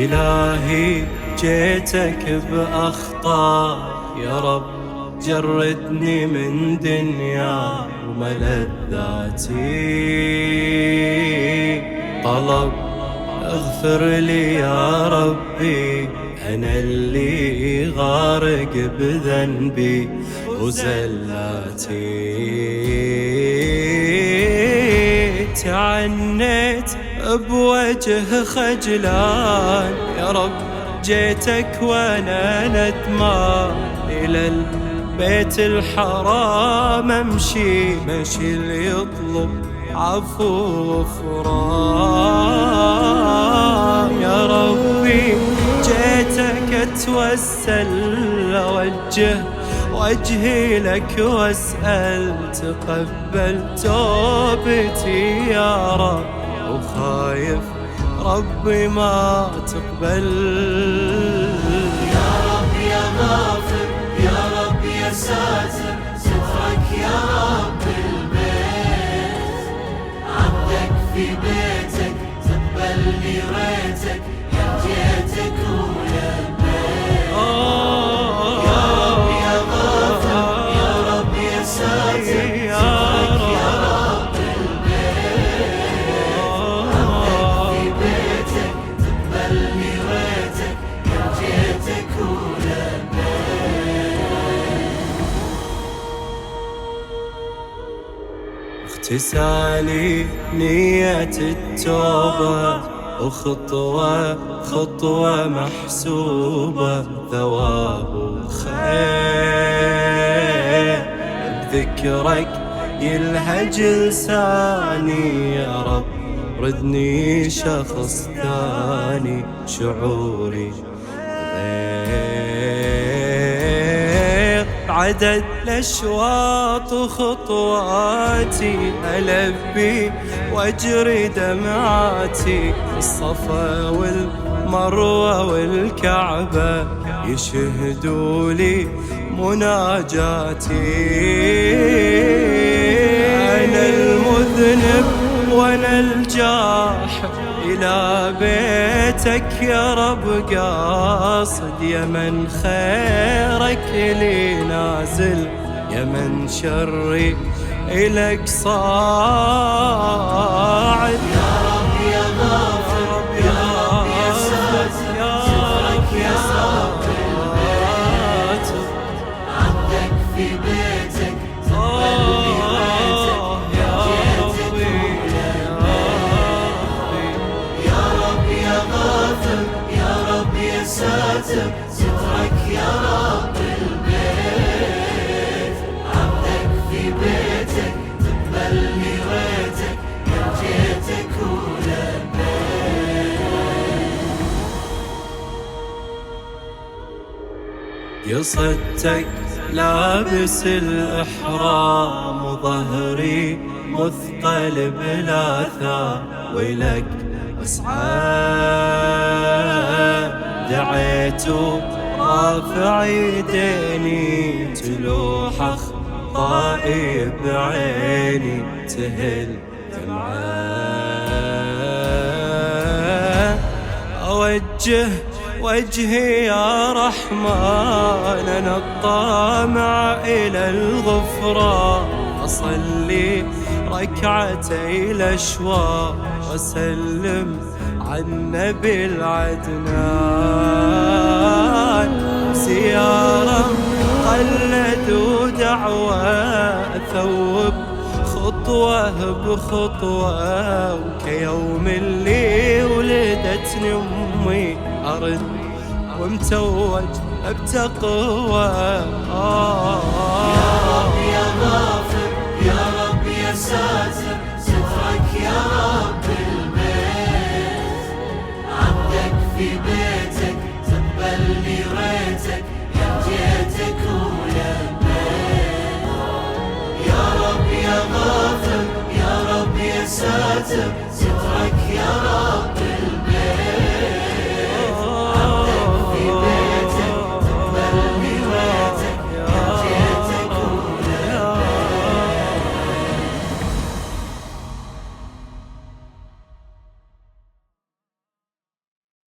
إلهي جيتك بأخطاء، يا رب جردني من دنيا وملذاتي. طلب اغفر لي يا ربي، أنا اللي غارق بذنبي وزلاتي. تعنيت بوجه خجلان، يا رب جيتك وانا ندمان، إلى البيت الحرام امشي اللي يطلب عفو وغفران. يا ربي جيتك اتوسل، اوجه وجهي لك واسأل، تقبل توبتي يا رب، وخايف ربي ما تقبل. يا رب يا غافر، يا رب يا ساتر، سترك يا رب البيت، عبدك في بيتك تقبلني ريتك، يا جيتك ويا البيت. يا رب يا غافر، يا رب يا ساتر، سترك يا رب البيت، عبدك في بيتك تقبلني ريتك، يا جيتك ويا اغتسالي نية التوبة، وخطوة خطوة محسوبة، ثواب خير بذكرك يلهج لساني. يا رب ردني شخص ثاني، شعوري غير عدد الأشواط وخطواتي، ألبي واجري دمعاتي، الصفا والمروة والكعبة يشهدوا لي مناجاتي. أنا المذنب وأنا الجاحد، إلى بيتك يا رب قاصد، يا من خيرك لي نازل، يا من شري إلك صاعد. يا رب يا غافر، يا رب يا ساتر، سترك يا رب البيت، عبدك في بيتك تقبلني ريتك، يا جيتك ويا البيت. يا رب يا غافر، يا رب يا ساتر، سترك يا رب البيت، عبدك في بيتك تقبلني ريتك، يا جيتك ويا البيت. قصدتك لابس الإحرام، وظهري مثقل بالآثام، ولك أسعى دعيت رافع يديني، تلوح أخطائي بعيني، تهل دمعة. أوجه وجهي يا رحمن، أنا الطامع إلى الغفران، أصلي ركعتي الأشواق، وأسلم على النبي العدنان. زيارة قلد ودعوة، أثوب خطوة بخطوة، وكيوم اللي ولدتني أمي أرد ومتوج بتقوى. يا رب يا غافر، يا رب يا ساتر، سترك يا رب البيت، عبدك في بيتك تقبلني ريتك، يا جيتك ويا البيت. يا رب يا غافر، يا رب يا ساتر، سترك يا